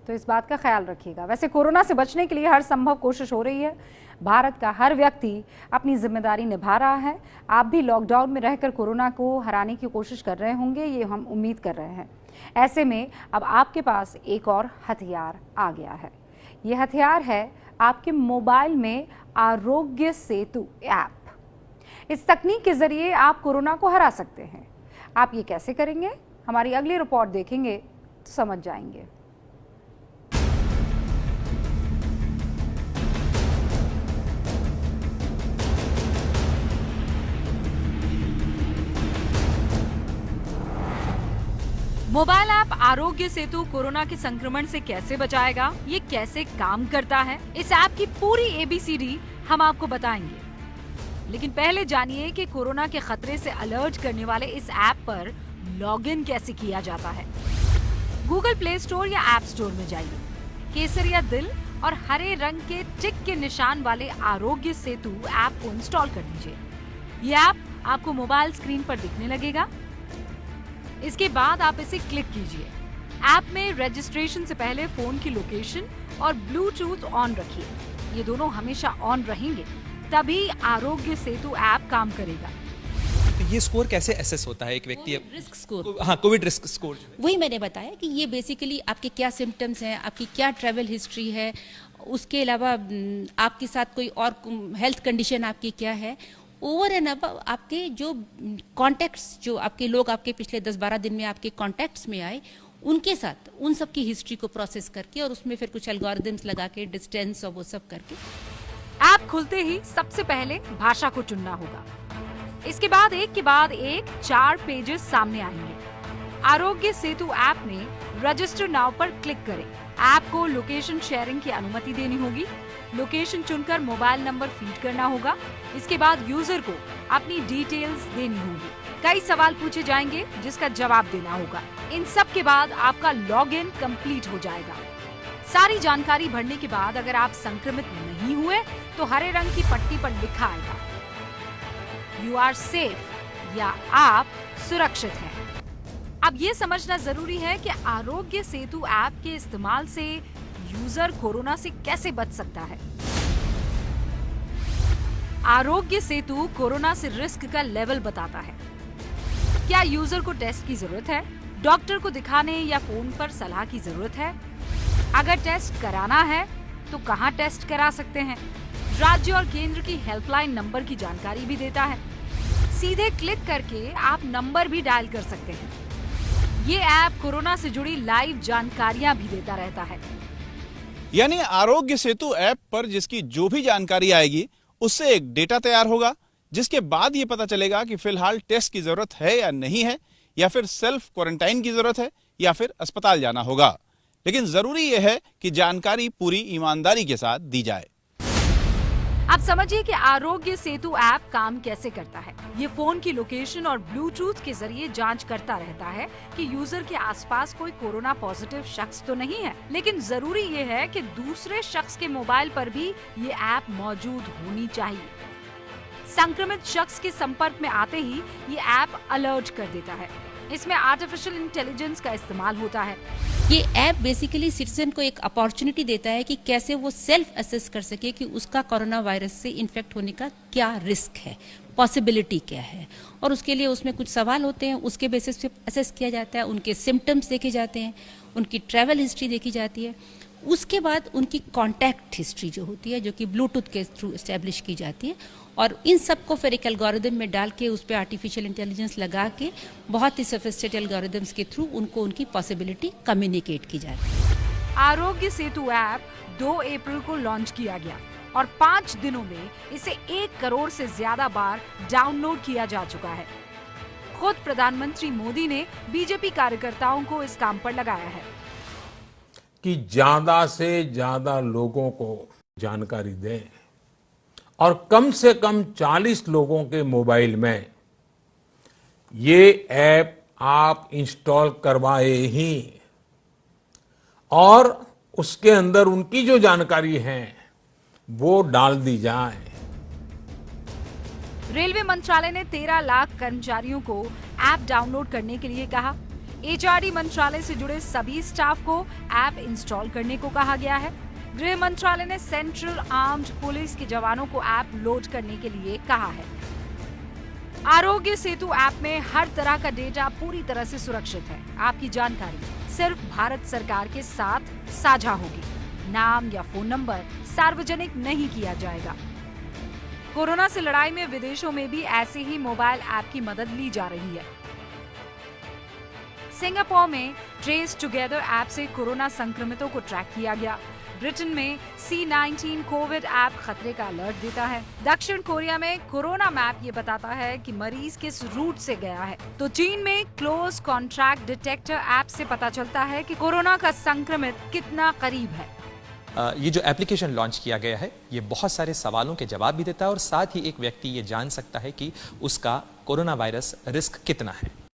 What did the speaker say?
तो इस बात का ख्याल रखिएगा। वैसे कोरोना से बचने के लिए हर संभव कोशिश हो रही है। भारत का हर व्यक्ति अपनी जिम्मेदारी निभा रहा है। आप भी लॉकडाउन में रहकर कोरोना को हराने की कोशिश कर रहे होंगे, ये हम उम्मीद कर रहे हैं। ऐसे में अब आपके पास एक और हथियार आ गया है। ये हथियार है आपके मोबाइल में आरोग्य सेतु ऐप। इस तकनीक के जरिए आप कोरोना को हरा सकते हैं। आप ये कैसे करेंगे, हमारी अगली रिपोर्ट देखेंगे तो समझ जाएंगे। Mobile app Aarogya Setu corona के संक्रमण से कैसे बचाएगा, ये कैसे काम करता है, इस ऐप की पूरी एबीसीडी हम आपको बताएंगे। लेकिन पहले जानिए कि कोरोना के खतरे से अलर्ट करने वाले इस ऐप पर लॉगिन कैसे किया जाता है। गूगल प्ले स्टोर या ऐप स्टोर में जाइए। केसरिया दिल और हरे रंग के टिक के निशान वाले आरोग्य सेतु ऐप को इंस्टॉल कर लीजिए। ये ऐप आपको मोबाइल स्क्रीन पर दिखने लगेगा। इसके बाद आप इसे क्लिक कीजिए। ऐप में रजिस्ट्रेशन से पहले फोन की लोकेशन और ब्लूटूथ ऑन रखिए। ये दोनों हमेशा ऑन रहेंगे, तभी आरोग्य सेतु ऐप काम करेगा। तो ये स्कोर कैसे एसेस होता है एक व्यक्ति? रिस्क स्कोर, हाँ, कोविड रिस्क स्कोर। वही मैंने बताया कि ये बेसिकली आपके क्या सिम्टम्स हैं, आपकी क्या ट्रैवल हिस्ट्री है, उसके अलावा आपके साथ कोई और हेल्थ कंडीशन आपकी क्या है, ओवर एंड अब आपके जो कॉन्टैक्ट्स, जो आपके लोग आपके पिछले 10-12 दिन में आपके कॉन्टैक्ट्स में आए, उनके साथ उन सब की हिस्ट्री को प्रोसेस करके और उसमें फिर कुछ एल्गोरिदम्स लगा के डिस्टेंस और वो सब करके। ऐप खुलते ही सबसे पहले भाषा को चुनना होगा। इसके बाद एक के बाद एक 4 पेजेस सामने आएंगे। आरोग्य सेतु ऐप में रजिस्टर नाउ पर क्लिक करें। ऐप को लोकेशन शेयरिंग की अनुमति देनी होगी। लोकेशन चुनकर मोबाइल नंबर फीड करना होगा। इसके बाद यूजर को अपनी डिटेल्स देनी होगी। कई सवाल पूछे जाएंगे जिसका जवाब देना होगा। इन सब के बाद आपका लॉगिन कंप्लीट हो जाएगा। सारी जानकारी भरने के बाद अगर आप संक्रमित नहीं हुए तो हरे रंग की पट्टी पर लिखा आएगा यू आर सेफ या आप सुरक्षित हैं। अब ये समझना जरूरी है कि आरोग्य सेतु ऐप के इस्तेमाल से यूजर कोरोना से कैसे बच सकता है। आरोग्य सेतु कोरोना से रिस्क का लेवल बताता है। क्या यूजर को टेस्ट की जरूरत है, डॉक्टर को दिखाने या फोन पर सलाह की जरूरत है? अगर टेस्ट कराना है तो कहां टेस्ट करा सकते हैं? राज्य और केंद्र की हेल्पलाइन नंबर की जानकारी भी देता है। सीधे क्लिक करके आप नंबर भी डायल कर सकते हैं। ये ऐप कोरोना से जुड़ी लाइव जानकारियां भी देता रहता है। यानी आरोग्य सेतु ऐप पर जिसकी जो भी जानकारी आएगी उससे एक डेटा तैयार होगा, जिसके बाद ये पता चलेगा कि फिलहाल टेस्ट की जरूरत है या नहीं है, या फिर सेल्फ क्वारंटाइन की जरूरत है, या फिर अस्पताल जाना होगा। लेकिन जरूरी यह है कि जानकारी पूरी ईमानदारी के साथ दी जाए। अब समझिए कि आरोग्य सेतु ऐप काम कैसे करता है। ये फोन की लोकेशन और ब्लूटूथ के जरिए जांच करता रहता है कि यूजर के आसपास कोई कोरोना पॉजिटिव शख्स तो नहीं है। लेकिन जरूरी ये है कि दूसरे शख्स के मोबाइल पर भी ये ऐप मौजूद होनी चाहिए। संक्रमित शख्स के संपर्क में आते ही ये ऐप अलर्ट कर देता है। इसमें आर्टिफिशियल इंटेलिजेंस का इस्तेमाल होता है। ये ऐप बेसिकली सिटीजन को एक अपॉर्चुनिटी देता है कि कैसे वो सेल्फ असेस कर सके कि उसका कोरोना वायरस से इन्फेक्ट होने का क्या रिस्क है, पॉसिबिलिटी क्या है, और उसके लिए उसमें कुछ सवाल होते हैं, उसके बेसिस पे असेस किया जाता है। उनके सिम्टम्स देखे जाते हैं, उनकी ट्रैवल हिस्ट्री देखी जाती है। उसके बाद उनकी कॉन्टैक्ट हिस्ट्री जो होती है, जो कि ब्लूटूथ के थ्रू एस्टेब्लिश की जाती है, और इन सबको फिर एक एल्गोरिदम में डाल के उस पर आर्टिफिशियल इंटेलिजेंस लगा के बहुत ही सोफिस्टिकेटेड एल्गोरिदम्स के थ्रू उनको उनकी पॉसिबिलिटी कम्युनिकेट की जाती है। आरोग्य सेतु ऐप 2 अप्रैल को लॉन्च किया गया और 5 दिनों में इसे 1 करोड़ से ज्यादा बार डाउनलोड किया जा चुका है। खुद प्रधानमंत्री मोदी ने बीजेपी कार्यकर्ताओं को इस काम पर लगाया है कि ज्यादा से ज्यादा लोगों को जानकारी दें और कम से कम 40 लोगों के मोबाइल में ये ऐप आप इंस्टॉल करवाए ही, और उसके अंदर उनकी जो जानकारी है वो डाल दी जाए। रेलवे मंत्रालय ने 13 लाख कर्मचारियों को ऐप डाउनलोड करने के लिए कहा। HRD मंत्रालय से जुड़े सभी स्टाफ को ऐप इंस्टॉल करने को कहा गया है। गृह मंत्रालय ने सेंट्रल आर्म्ड पुलिस के जवानों को ऐप लोड करने के लिए कहा है। आरोग्य सेतु ऐप में हर तरह का डेटा पूरी तरह से सुरक्षित है। आपकी जानकारी सिर्फ भारत सरकार के साथ साझा होगी। नाम या फोन नंबर सार्वजनिक नहीं किया जाएगा। कोरोना से लड़ाई में विदेशों में भी ऐसे ही मोबाइल ऐप की मदद ली जा रही है। सिंगापुर में ट्रेस टुगेदर ऐप से कोरोना संक्रमितों को ट्रैक किया गया। ब्रिटेन में C19 कोविड ऐप खतरे का अलर्ट देता है। दक्षिण कोरिया में कोरोना मैप ये बताता है कि मरीज किस रूट से गया है। तो चीन में क्लोज कॉन्ट्रैक्ट डिटेक्टर ऐप से पता चलता है कि कोरोना का संक्रमित कितना करीब है। ये जो एप्लीकेशन लॉन्च किया गया है ये बहुत सारे सवालों के जवाब भी देता है और साथ ही एक व्यक्ति ये जान सकता है कि उसका कोरोना वायरस रिस्क कितना है।